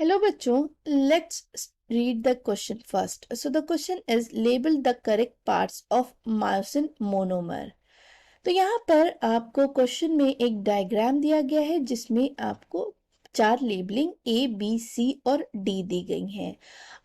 Hello बच्चों, let's read the question first. So the question is label the correct parts of myosin monomer. तो यहाँ पर आपको question में एक डायग्राम दिया गया है जिसमें आपको 4 लेबलिंग A, B, C और D दी गई हैं।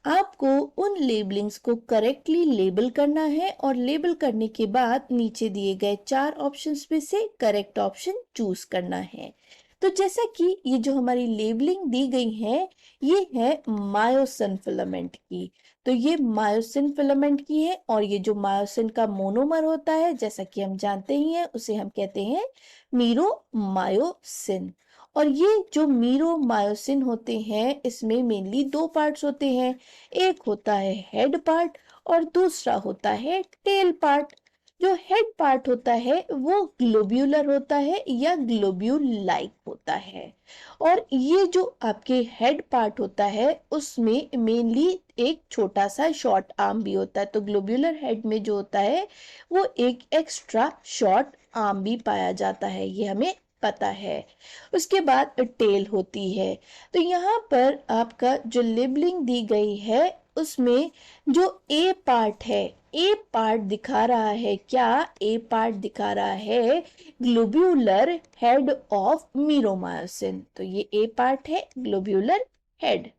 आपको उन लेबलिंग्स को करेक्टली लेबल करना है और लेबल करने के बाद नीचे दिए गए 4 ऑप्शंस में से करेक्ट ऑप्शन चूज करना है। तो जैसा कि ये जो हमारी लेबलिंग दी गई है ये है मायोसिन फिलामेंट की। तो ये मायोसिन फिलामेंट की है और ये जो मायोसिन का मोनोमर होता है जैसा कि हम जानते ही हैं उसे हम कहते हैं मीरोमायोसिन। और ये जो मीरोमायोसिन होते हैं इसमें मेनली 2 पार्ट्स होते हैं। एक होता है हेड पार्ट और दूसरा होता है टेल पार्ट। जो हेड पार्ट होता है वो ग्लोब्यूलर होता है या ग्लोब्यूल लाइक होता है। और ये जो आपके हेड पार्ट होता है उसमें मेनली एक छोटा सा शॉर्ट आर्म भी होता है। तो ग्लोब्यूलर हेड में जो होता है वो एक एक्स्ट्रा शॉर्ट आर्म भी पाया जाता है, ये हमें पता है। उसके बाद टेल होती है। तो यहाँ पर आपका जो लेबलिंग दी गई है उसमें जो ए पार्ट है, ए पार्ट दिखा रहा है क्या? ए पार्ट दिखा रहा है ग्लोब्यूलर हेड ऑफ मीरोमायोसिन। तो ये ए पार्ट है ग्लोब्यूलर हेड।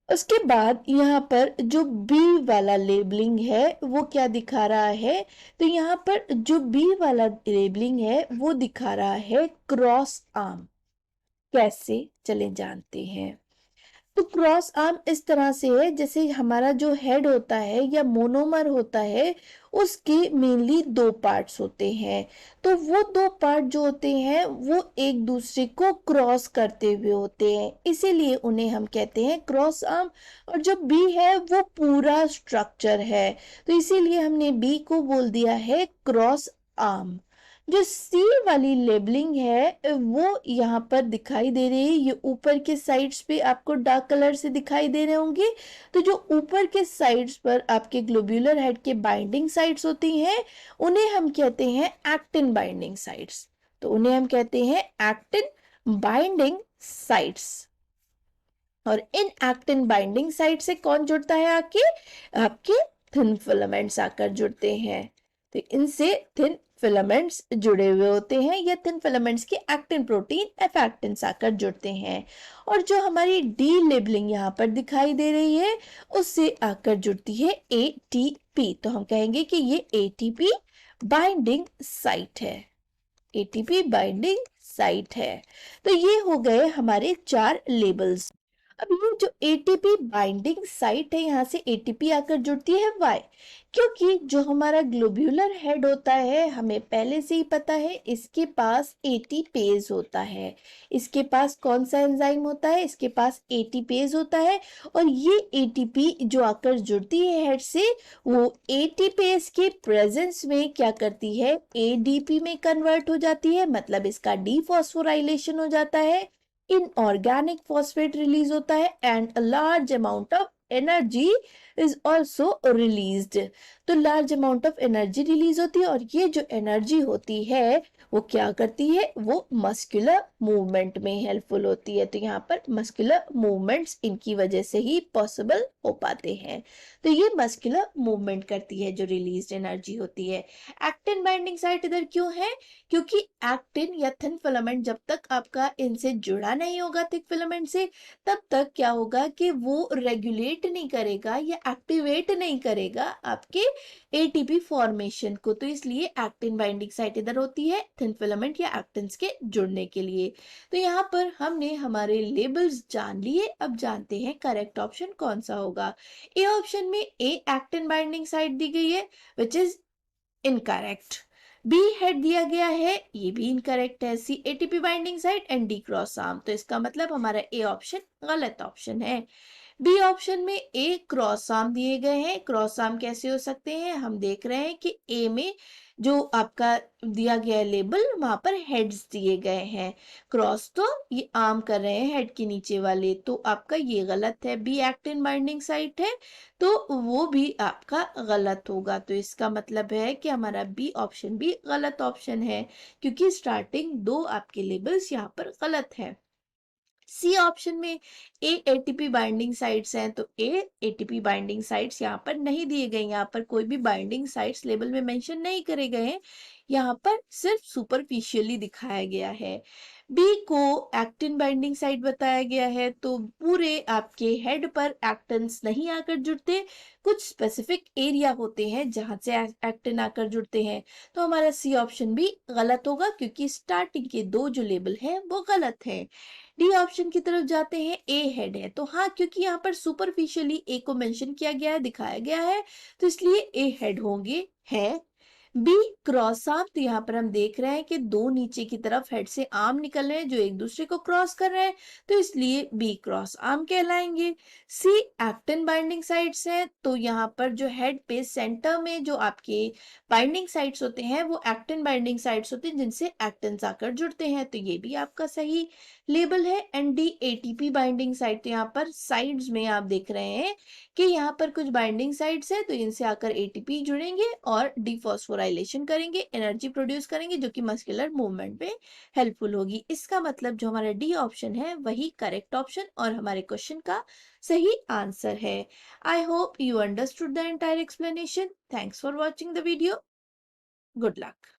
उसके बाद यहाँ पर जो बी वाला लेबलिंग है वो क्या दिखा रहा है? तो यहाँ पर जो बी वाला लेबलिंग है वो दिखा रहा है क्रॉस आर्म। कैसे, चले जानते हैं। तो क्रॉस आर्म इस तरह से है जैसे हमारा जो हेड होता है या मोनोमर होता है उसके मेनली 2 पार्ट्स होते हैं। तो वो 2 पार्ट जो होते हैं वो एक दूसरे को क्रॉस करते हुए होते हैं, इसीलिए उन्हें हम कहते हैं क्रॉस आर्म। और जो बी है वो पूरा स्ट्रक्चर है, तो इसीलिए हमने बी को बोल दिया है क्रॉस आर्म। जो सी वाली लेबलिंग है वो यहाँ पर दिखाई दे रही है, ये ऊपर के साइड्स पे आपको डार्क कलर से दिखाई दे रहे होंगे। तो जो ऊपर के साइड्स पर आपके ग्लोब्यूलर हेड के बाइंडिंग साइड्स होती हैं उन्हें हम कहते हैं एक्टिन बाइंडिंग साइड्स। तो उन्हें हम कहते हैं एक्टिन बाइंडिंग साइड्स। और इन एक्टिन बाइंडिंग साइड से कौन जुड़ता है? आपके थिन फिलामेंट्स आकर जुड़ते हैं। तो इनसे थिन फिलामेंट्स जुड़े हुए होते हैं या थिन फिलामेंट्स के एक्टिन प्रोटीन एफ एक्टिन्स आकर जुड़ते हैं। और जो हमारी डी लेबलिंग यहाँ पर दिखाई दे रही है उससे आकर जुड़ती है एटीपी। तो हम कहेंगे कि ये एटीपी बाइंडिंग साइट है, एटीपी बाइंडिंग साइट है। तो ये हो गए हमारे 4 लेबल्स। अब ये जो एटीपी बाइंडिंग साइट है यहाँ से एटीपी आकर जुड़ती है वाई, क्योंकि जो हमारा ग्लोब्यूलर हेड होता है हमें पहले से ही पता है इसके पास एटीपेज होता है। इसके पास कौन सा एंजाइम होता है? इसके पास एटीपेज होता है। और ये एटीपी जो आकर जुड़ती है हेड से वो एटीपेज के प्रेजेंस में क्या करती है? एडीपी में कन्वर्ट हो जाती है, मतलब इसका डीफॉस्फोराइलेशन हो जाता है, इनऑर्गेनिक फॉस्फेट रिलीज होता है and a large amount of energy is also released. तो large amount of energy release होती है और ये जो एनर्जी होती है वो क्या करती है? वो मस्कुलर मूवमेंट में हेल्पफुल होती है। तो यहाँ पर मस्कुलर मूवमेंट्स इनकी वजह से ही पॉसिबल हो पाते हैं। तो ये मस्कुलर मूवमेंट करती है जो रिलीज्ड एनर्जी होती है। एक्टिन बाइंडिंग साइट इधर क्यों है? क्योंकि एक्टिन या थिन फिलामेंट जब तक आपका इनसे जुड़ा नहीं होगा थिक फिलामेंट से तब तक क्या होगा कि वो रेगुलेट नहीं करेगा या एक्टिवेट नहीं करेगा आपके एटीपी फॉर्मेशन को। तो इसलिए एक्टिन बाइंडिंग साइट इधर होती है थिन फिलामेंट या एक्टिन्स के जुड़ने के लिए। तो यहाँ पर हमने हमारे लेबल्स जान लिए, अब जानते हैं करेक्ट ऑप्शन कौन सा होगा। ए ऑप्शन में ए एक्टिन बाइंडिंग साइट दी गई है which is incorrect. B head दिया गया है, ये भी इनकरेक्ट है। C ATP binding site and d cross arm, तो इसका मतलब हमारा ए ऑप्शन गलत ऑप्शन है। बी ऑप्शन में ए क्रॉस आर्म दिए गए हैं। क्रॉस आर्म कैसे हो सकते हैं? हम देख रहे हैं कि ए में जो आपका दिया गया है लेबल वहां पर हेड्स दिए गए हैं, क्रॉस तो ये आर्म कर रहे हैं हेड के नीचे वाले, तो आपका ये गलत है। बी एक्टिन बाइंडिंग साइट है तो वो भी आपका गलत होगा। तो इसका मतलब है कि हमारा बी ऑप्शन भी गलत ऑप्शन है क्योंकि स्टार्टिंग 2 आपके लेबल्स यहाँ पर गलत है। सी ऑप्शन में ए एटीपी बाइंडिंग साइट्स हैं, तो ए एटीपी बाइंडिंग साइट्स यहाँ पर नहीं दिए गए, यहाँ पर कोई भी बाइंडिंग साइट्स लेबल में मेंशन नहीं करे गए हैं, यहाँ पर सिर्फ सुपरफिशियली दिखाया गया है। बी को एक्टिन बाइंडिंग साइट बताया गया है, तो पूरे आपके हेड पर एक्टन्स नहीं आकर जुड़ते, कुछ स्पेसिफिक एरिया होते हैं जहां से एक्टिन आकर जुड़ते हैं। तो हमारा सी ऑप्शन भी गलत होगा, क्योंकि स्टार्टिंग के दो जो लेबल हैं वो गलत है। डी ऑप्शन की तरफ जाते हैं, ए हेड है, तो हाँ, क्योंकि यहाँ पर सुपरफिशियली ए को मेंशन किया गया है, दिखाया गया है, तो इसलिए ए हेड होंगे, है। बी क्रॉस आर्म, तो यहाँ पर हम देख रहे हैं कि दो नीचे की तरफ हेड से आर्म निकल रहे हैं जो एक दूसरे को क्रॉस कर रहे हैं, तो इसलिए बी क्रॉस आर्म कहलाएंगे। सी एक्टिन बाइंडिंग साइट्स हैं, तो यहाँ पर जो हेड पे सेंटर में जो आपके बाइंडिंग साइट्स होते हैं वो एक्टिन बाइंडिंग साइट्स होते हैं जिनसे एक्टिन्स आकर जुड़ते हैं, तो ये भी आपका सही लेबल है। And D ATP binding site, तो यहाँ पर साइड्स में आप देख रहे हैं कि यहाँ पर कुछ बाइंडिंग साइट्स है, तो इनसे आकर एटीपी जुड़ेंगे और डिफॉस्फोराइलेशन करेंगे, एनर्जी प्रोड्यूस करेंगे, जो कि मस्कुलर मूवमेंट में हेल्पफुल होगी। इसका मतलब जो हमारा डी ऑप्शन है वही करेक्ट ऑप्शन और हमारे क्वेश्चन का सही आंसर है। I hope you understood the entire explanation. Thanks for watching the video. Good luck.